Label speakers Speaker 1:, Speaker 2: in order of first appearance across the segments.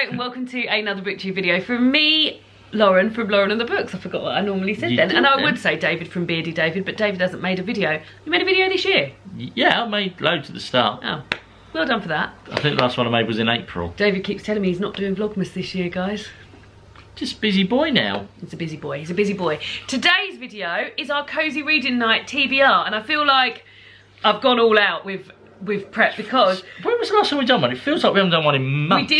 Speaker 1: and welcome to another BookTube video from me, Lauren, from Lauren and the Books. I forgot what I normally said then. And I would say David from Beardy David, but David hasn't made a video. You made a video this year?
Speaker 2: Yeah, I made loads at the start.
Speaker 1: Oh, well done for that.
Speaker 2: I think the last one I made was in April.
Speaker 1: David keeps telling me he's not doing Vlogmas this year, guys.
Speaker 2: Just busy boy now.
Speaker 1: He's a busy boy, he's a busy boy. Today's video is our Cosy Reading Night TBR, and I feel like I've gone all out with prep because...
Speaker 2: When was the last time we done one? It feels like we haven't done one in months.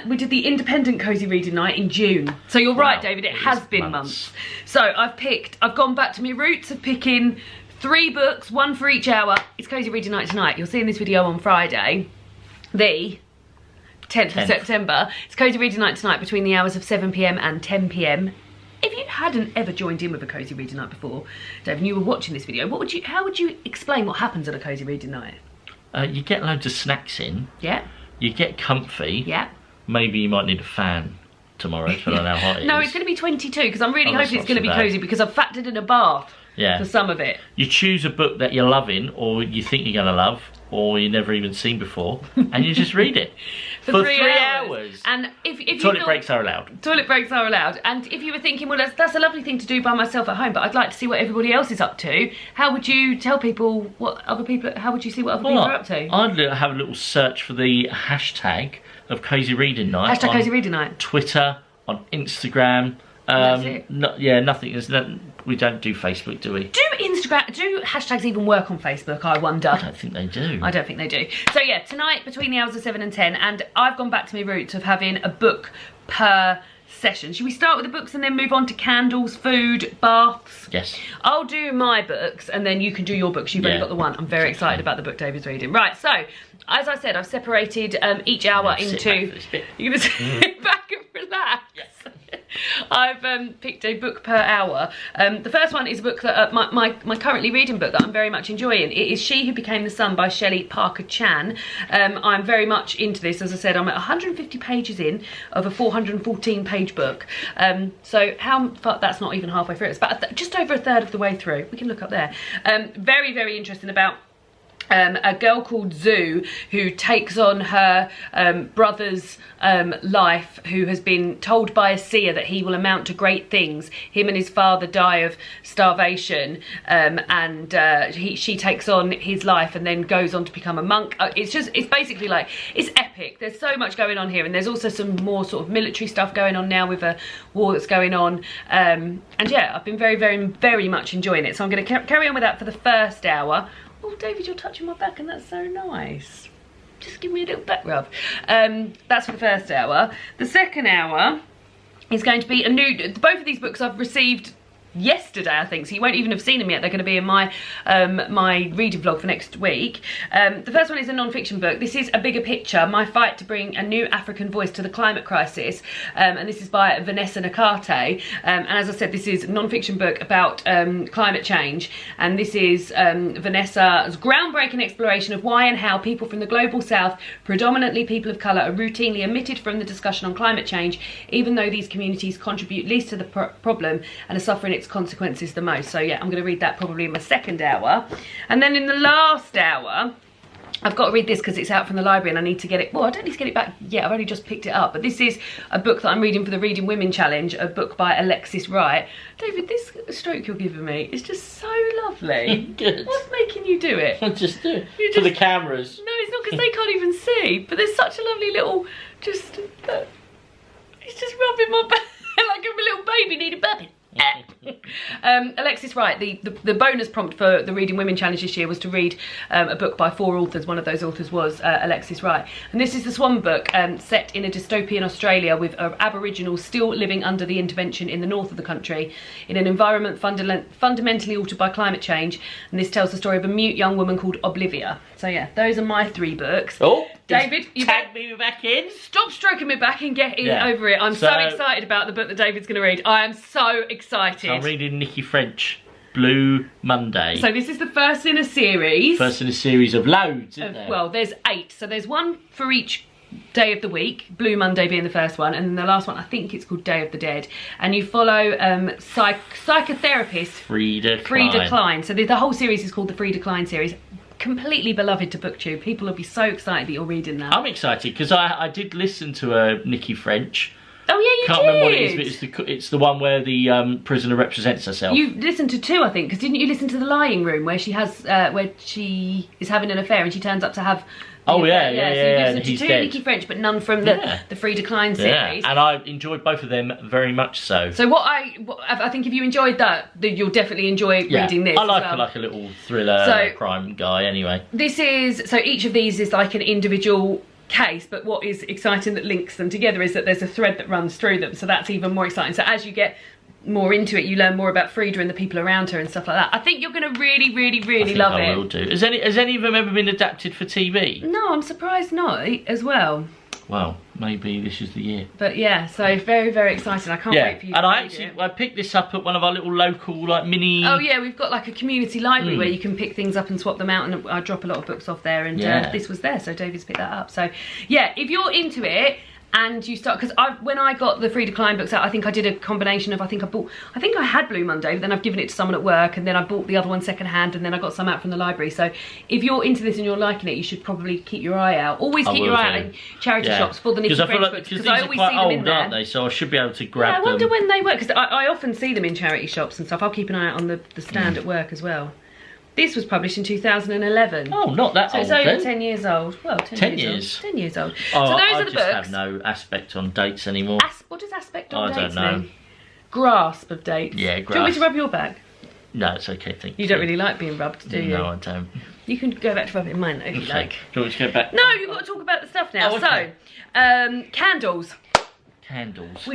Speaker 1: We did the independent Cosy Reading Night in June. So you're right, David, it has been months. So I've gone back to my roots of picking 3 books, 1 for each hour. It's Cosy Reading Night tonight. You'll see in this video on Friday, the 10th of September. It's Cosy Reading Night tonight between the hours of 7 PM and 10 PM. If you hadn't ever joined in with a Cosy Reading Night before, Dave, and you were watching this video, how would you explain what happens at a Cosy Reading Night?
Speaker 2: You get loads of snacks in.
Speaker 1: Yeah.
Speaker 2: You get comfy.
Speaker 1: Yeah.
Speaker 2: Maybe you might need a fan tomorrow, depending on how hot it is.
Speaker 1: No, it's going to be 22 because I'm really hoping it's going to be cosy because I've factored in a bath for some of it.
Speaker 2: You choose a book that you're loving or you think you're going to love or you've never even seen before and you just read it. For 3 hours. And if toilet breaks are allowed. Toilet breaks are allowed.
Speaker 1: And if you were thinking, well, that's a lovely thing to do by myself at home, but I'd like to see what everybody else is up to, how would you tell people how would you see what other people are up to?
Speaker 2: I'd have a little search for the hashtag of Cosy Reading Night.
Speaker 1: Hashtag Cosy Reading Night.
Speaker 2: Twitter, on Instagram.
Speaker 1: That's it.
Speaker 2: Nothing. We don't do Facebook, do we?
Speaker 1: Do hashtags even work on Facebook, I wonder?
Speaker 2: I don't think they do.
Speaker 1: I don't think they do. So yeah, tonight between the hours of 7 and 10, and I've gone back to my roots of having a book per session. Should we start with the books and then move on to candles, food, baths?
Speaker 2: Yes.
Speaker 1: I'll do my books and then you can do your books. You've only got the one. I'm very excited about the book David's reading. Right, so as I said, I've separated each hour into... You're going to sit back and relax. Yes. I've picked a book per hour. The first one is a book that my currently reading book that I'm very much enjoying. It is She Who Became the Sun by Shelley Parker Chan. I'm very much into this. As I said, I'm at 150 pages in of a 414 page book. So how far, that's not even halfway through. It's about just over a third of the way through. We can look up there. Very, very interesting about a girl called Zoo who takes on her brother's life, who has been told by a seer that he will amount to great things. Him and his father die of starvation, and she takes on his life and then goes on to become a monk. It's basically like, it's epic. There's so much going on here, and there's also some more sort of military stuff going on now with a war that's going on. And yeah, I've been very, very, very much enjoying it. So I'm going to carry on with that for the first hour. Oh, David, you're touching my back and that's so nice. Just give me a little back rub. That's for the first hour. The second hour is going to be both of these books I've received yesterday, I think, so you won't even have seen them yet. They're going to be in my my reading vlog for next week. The first one is a non-fiction book. This is A Bigger Picture, My Fight to Bring a New African Voice to the Climate Crisis, and this is by Vanessa Nakate, and as I said, this is a non-fiction book about climate change, and this is Vanessa's groundbreaking exploration of why and how people from the global south, predominantly people of colour, are routinely omitted from the discussion on climate change, even though these communities contribute least to the problem and are suffering its consequences the most. So yeah, I'm going to read that probably in my second hour. And then in the last hour, I've got to read this because it's out from the library and I need to get it. Well, I don't need to get it back yet. I've only just picked it up. But this is a book that I'm reading for the Reading Women Challenge, a book by Alexis Wright. David, this stroke you're giving me is just so lovely.
Speaker 2: Good.
Speaker 1: What's making you do it?
Speaker 2: I'll just do it. For the cameras. No,
Speaker 1: it's not because they can't even see. But there's such a lovely little, it's just rubbing my back like I'm a little baby needing babbing. Alexis Wright, the bonus prompt for the Reading Women Challenge this year was to read a book by 4 authors. One of those authors was Alexis Wright, and this is the Swan Book, set in a dystopian Australia with Aboriginals still living under the intervention in the north of the country in an environment fundamentally altered by climate change, and this tells the story of a mute young woman called Oblivia. So yeah, those are my 3 books.
Speaker 2: Oh,
Speaker 1: David, you
Speaker 2: tag me back in.
Speaker 1: Stop stroking me back and get in over it. I'm so excited about the book that David's going to read. I am so excited.
Speaker 2: So I'm reading Nikki French, Blue Monday.
Speaker 1: So this is the first in a series.
Speaker 2: First in a series of loads, isn't there?
Speaker 1: Well, there's 8. So there's one for each day of the week, Blue Monday being the first one, and then the last one, I think it's called Day of the Dead, and you follow psychotherapist Frida Klein. So the whole series is called the Frida Klein series. completely beloved to BookTube. People will be so excited that you're reading that.
Speaker 2: I'm excited because I did listen to Nikki French.
Speaker 1: Oh yeah, you
Speaker 2: Can't remember what it is, but it's the one where the prisoner represents herself.
Speaker 1: You listened to 2, I think, because didn't you listen to The Lying Room, where she has where she is having an affair and she turns up to have.
Speaker 2: Oh yeah.
Speaker 1: So you listened to 2 Nikki French, but none from the Free Decline series.
Speaker 2: And I enjoyed both of them very much so.
Speaker 1: So I think if you enjoyed that, you'll definitely enjoy reading this.
Speaker 2: I like a little thriller crime guy anyway.
Speaker 1: This is each of these is like an individual case, but what is exciting that links them together is that there's a thread that runs through them, so that's even more exciting. So as you get more into it, you learn more about Frida and the people around her and stuff like that. I think you're going to really love it.
Speaker 2: I will do. Has any of them ever been adapted for TV?
Speaker 1: No, I'm surprised not as well.
Speaker 2: Well, maybe this is the year.
Speaker 1: But yeah, so very exciting. I can't wait for you to read it.
Speaker 2: I picked this up at one of our little local mini...
Speaker 1: Oh yeah, we've got like a community library where you can pick things up and swap them out, and I drop a lot of books off there, and this was there, so David's picked that up. So yeah, if you're into it, and you start, because when I got the Free Decline books out, I think I did a combination of, I think I had Blue Monday, but then I've given it to someone at work, and then I bought the other one second hand, and then I got some out from the library. So if you're into this and you're liking it, you should probably keep your eye out. Always keep your eye out in charity shops for the Nikki French books, because I always see them in there.
Speaker 2: Aren't they? So I should be able to grab them.
Speaker 1: I wonder when they work, because I often see them in charity shops and stuff. I'll keep an eye out on the stand at work as well. This was published in 2011.
Speaker 2: Oh, not that old.
Speaker 1: So it's over 10 years old. Well, 10 years. 10 years old.
Speaker 2: Oh,
Speaker 1: so those are the
Speaker 2: books.
Speaker 1: books.
Speaker 2: I just have no aspect on dates anymore.
Speaker 1: What does aspect on dates
Speaker 2: mean? I don't know.
Speaker 1: Grasp of dates.
Speaker 2: Yeah, grasp.
Speaker 1: Do you want me to rub your back?
Speaker 2: No, it's okay, thank you.
Speaker 1: You don't really like being rubbed, do you?
Speaker 2: No, I don't.
Speaker 1: You can go back to rub it in mine though, if you like.
Speaker 2: Do you want me to go back?
Speaker 1: No, you've got to talk about the stuff now.
Speaker 2: Oh, okay.
Speaker 1: So, candles.
Speaker 2: Candles.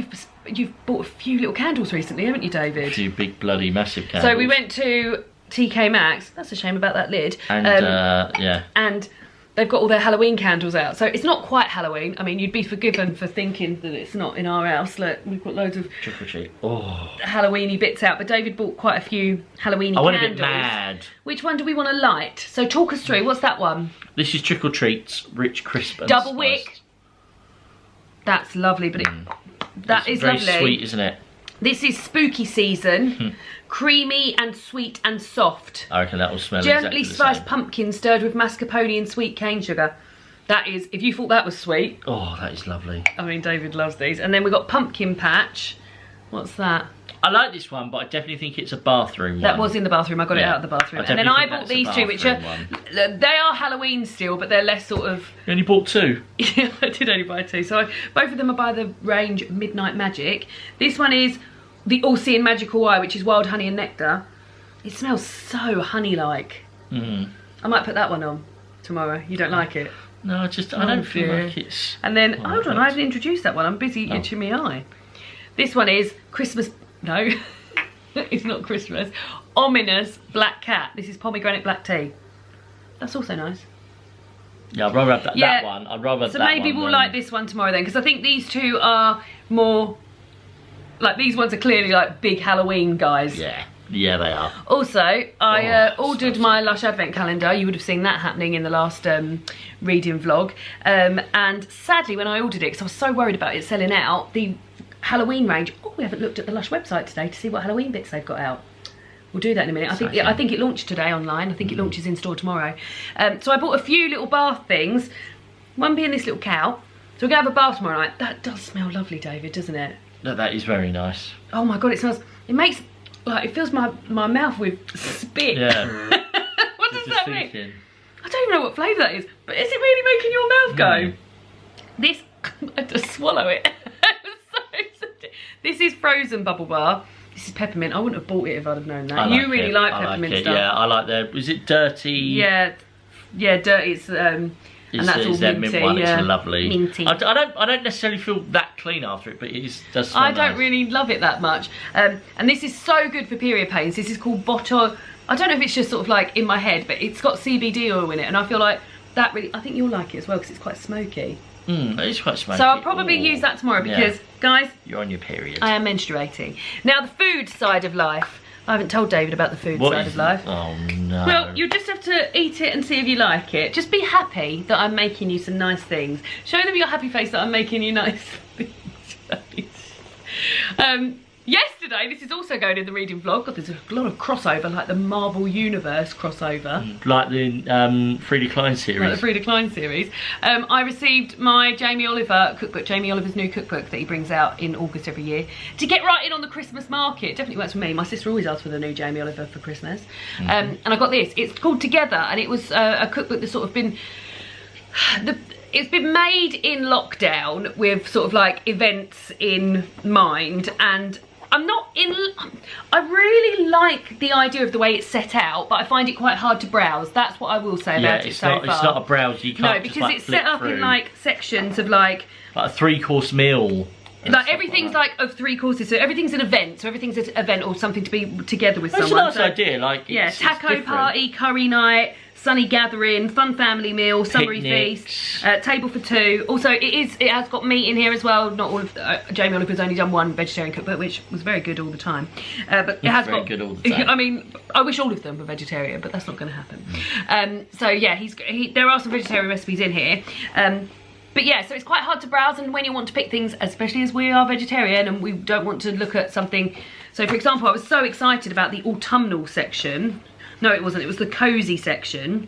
Speaker 1: You've bought a few little candles recently, haven't you, David?
Speaker 2: A few big, bloody, massive candles.
Speaker 1: So we went to TK Maxx. That's a shame about that lid.
Speaker 2: And
Speaker 1: and they've got all their Halloween candles out. So it's not quite Halloween. I mean, you'd be forgiven for thinking that it's not in our house. Look, we've got loads of
Speaker 2: trick or treat. Oh,
Speaker 1: Halloweeny bits out. But David bought quite a few Halloweeny candles.
Speaker 2: I went a bit mad.
Speaker 1: Which one do we want to light? So talk us through. What's that one?
Speaker 2: This is Trick or Treats, Rich Crisp and
Speaker 1: Double wick. That's lovely, but that is lovely.
Speaker 2: Very sweet, isn't it?
Speaker 1: This is Spooky Season. Creamy and sweet and soft.
Speaker 2: I reckon that will smell
Speaker 1: gently
Speaker 2: exactly the
Speaker 1: spiced
Speaker 2: same.
Speaker 1: pumpkin stirred with mascarpone and sweet cane sugar. That is, if you thought that was sweet.
Speaker 2: Oh, that is lovely.
Speaker 1: I mean, David loves these. And then we've got Pumpkin Patch. What's that?
Speaker 2: I like this one, but I definitely think it's a bathroom one.
Speaker 1: That was in the bathroom. I got it out of the bathroom. And then I bought these two, which are, they are Halloween still, but they're less sort of...
Speaker 2: You only bought 2?
Speaker 1: Yeah, I did only buy 2. So both of them are by the range Midnight Magic. This one is the All-Seeing Magical Eye, which is Wild Honey and Nectar. It smells so honey-like. I might put that one on tomorrow. You don't like it?
Speaker 2: No, I don't feel like it's...
Speaker 1: And then, hold on, I haven't introduced that one. I'm busy itching my eye. This one is Christmas... No, it's not Christmas. Ominous Black Cat. This is pomegranate black tea. That's also nice.
Speaker 2: Yeah, I'd rather have that one. I'd rather have that one.
Speaker 1: So maybe we'll like this one tomorrow then, because I think these two are more... Like, these ones are clearly like big Halloween guys.
Speaker 2: Yeah. Yeah, they are.
Speaker 1: Also, I ordered my Lush Advent Calendar. You would have seen that happening in the last reading vlog. And sadly, when I ordered it, because I was so worried about it selling out, the Halloween range... Oh, we haven't looked at the Lush website today to see what Halloween bits they've got out. We'll do that in a minute. I think it launched today online. I think it launches in store tomorrow. So I bought a few little bath things. One being this little cow. So we're going to have a bath tomorrow night. That does smell lovely, David, doesn't it?
Speaker 2: No, that is very nice.
Speaker 1: Oh my God, it smells... It makes... Like, it fills my mouth with spit.
Speaker 2: Yeah.
Speaker 1: What does that mean? I don't even know what flavour that is, but is it really making your mouth go? This... I just swallow it. This is frozen bubble bar. This is peppermint. I wouldn't have bought it if I'd have known that. You really like peppermint stuff.
Speaker 2: Yeah, I like the... Is it dirty?
Speaker 1: Yeah, dirty. It's... and that's all
Speaker 2: that
Speaker 1: minty,
Speaker 2: mint one. It's lovely.
Speaker 1: Minty.
Speaker 2: I don't necessarily feel that clean after it, but it does smell nice.
Speaker 1: I don't really love it that much. And this is so good for period pains. This is called Botto. I don't know if it's just sort of like in my head, but it's got CBD oil in it, and I feel like that really... I think you'll like it as well because it's quite smoky.
Speaker 2: It is quite smoky.
Speaker 1: So I'll probably use that tomorrow because, guys...
Speaker 2: You're on your period.
Speaker 1: I am menstruating. Now, the food side of life. I haven't told David about the food side of life.
Speaker 2: Oh, no.
Speaker 1: Well, you just have to eat it and see if you like it. Just be happy that I'm making you some nice things. Show them your happy face that I'm making you nice things. Yesterday, this is also going in the reading vlog. God, there's a lot of crossover, like the Marvel Universe crossover.
Speaker 2: Like the Frida Klein series.
Speaker 1: Like the Frida Klein series. I received my Jamie Oliver cookbook, Jamie Oliver's new cookbook that he brings out in August every year, to get right in on the Christmas market. It definitely works for me. My sister always asks for the new Jamie Oliver for Christmas. And I got this. It's called Together, and it was a cookbook that's sort of been... It's been made in lockdown with sort of like events in mind, and I really like the idea of the way it's set out, but I find it quite hard to browse. That's what I will say about it so far.
Speaker 2: It's not a browse, you can't. No,
Speaker 1: because
Speaker 2: just, like,
Speaker 1: it's set up in like sections of like
Speaker 2: a 3-course meal.
Speaker 1: Like everything's like of 3 courses, so everything's an event. So everything's an event or something to be together with someone.
Speaker 2: That's a nice idea. Like
Speaker 1: taco party, curry night, sunny gathering, fun family meal, summery feast, table for 2. Also, it has got meat in here as well. Not all of Jamie Oliver's only done one vegetarian cookbook, which was very good all the time. But it has got good all the time. I mean, I wish all of them were vegetarian, but that's not going to happen. So yeah, there are some vegetarian recipes in here. But yeah, so it's quite hard to browse, and when you want to pick things, especially as we are vegetarian and we don't want to look at something. So for example, I was so excited about the autumnal section. No, it wasn't, it was the cozy section.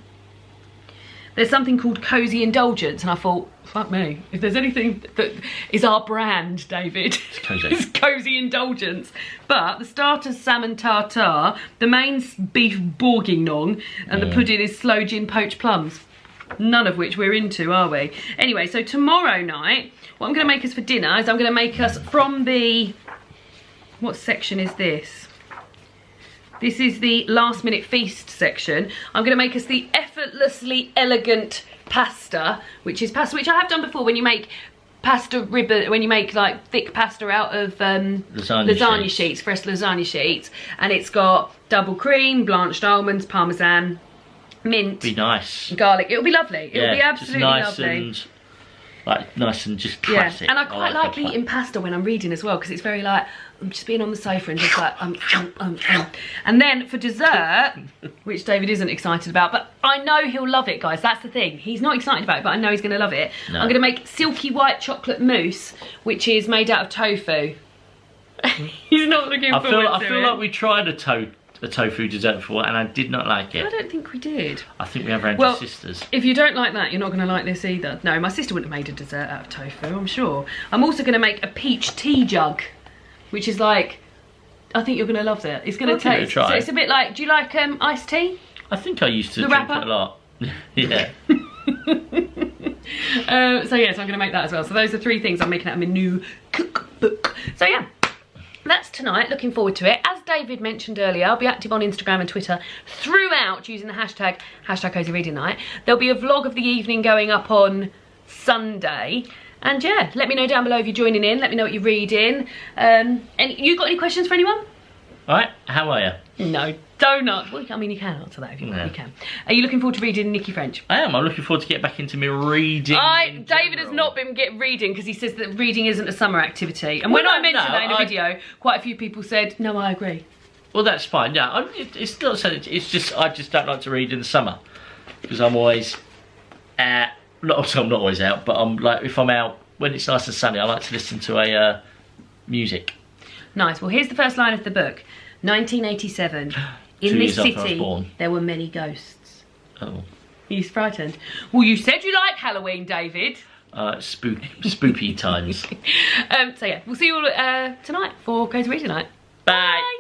Speaker 1: There's something called Cozy Indulgence, and I thought, fuck me, if there's anything that is our brand, David, it's Cozy Indulgence. But the starter's salmon tartare, the main's beef bourguignon, and the pudding is sloe gin poached plums. None of which we're into, are we? Anyway, so tomorrow night, what I'm going to make us for dinner is I'm going to make us from the... What section is this? This is the last minute feast section. I'm going to make us the effortlessly elegant pasta, which is pasta which I have done before when you make pasta ribbon, when you make like thick pasta out of lasagna sheets, fresh lasagna sheets, and it's got double cream, blanched almonds, parmesan, mint,
Speaker 2: be nice,
Speaker 1: garlic. It'll be lovely. It'll be absolutely
Speaker 2: nice
Speaker 1: lovely.
Speaker 2: Nice and just classic.
Speaker 1: Yeah, and I quite like eating pasta when I'm reading as well, because it's very like, I'm just being on the sofa and just like, And then for dessert, which David isn't excited about, but I know he'll love it, guys. That's the thing. He's not excited about it, but I know he's going to love it. No. I'm going to make silky white chocolate mousse, which is made out of tofu. He's not looking forward to it.
Speaker 2: I feel like we tried a tofu dessert before, and I did not like it.
Speaker 1: I don't think we did.
Speaker 2: I think we have our sisters.
Speaker 1: If you don't like that, you're not going to like this either. No, my sister wouldn't have made a dessert out of tofu, I'm sure. I'm also going to make a peach tea jug, which is like, I think you're going to love that. It's going to taste. So it's a bit like, do you like iced tea?
Speaker 2: I think I used to drink it a lot. Yeah.
Speaker 1: So yes, I'm going to make that as well. So those are 3 things I'm making out of my new cookbook. So yeah. That's tonight, looking forward to it. As David mentioned earlier, I'll be active on Instagram and Twitter throughout using the hashtag Cosy Reading Night. There'll be a vlog of the evening going up on Sunday. And yeah, let me know down below if you're joining in. Let me know what you're reading. And you got any questions for anyone?
Speaker 2: Alright, how are you?
Speaker 1: No, don't answer. Well, I mean, you can answer that if you want, you can. Are you looking forward to reading Nikki French?
Speaker 2: I am. I'm looking forward to get back into my reading.
Speaker 1: David has not been reading because he says that reading isn't a summer activity. And when I mentioned that in a video, quite a few people said, no, I agree.
Speaker 2: Well, that's fine. Yeah, it's not so. It's just I just don't like to read in the summer because I'm always I'm not always out, but I'm like, if I'm out when it's nice and sunny, I like to listen to a music. Nice. Well, here's the first line of the book. 1987. In this city, there were many ghosts. Oh. He's frightened. Well, you said you like Halloween, David. Spooky times. So yeah, we'll see you all tonight for Cosy Reading Night. Bye. Bye.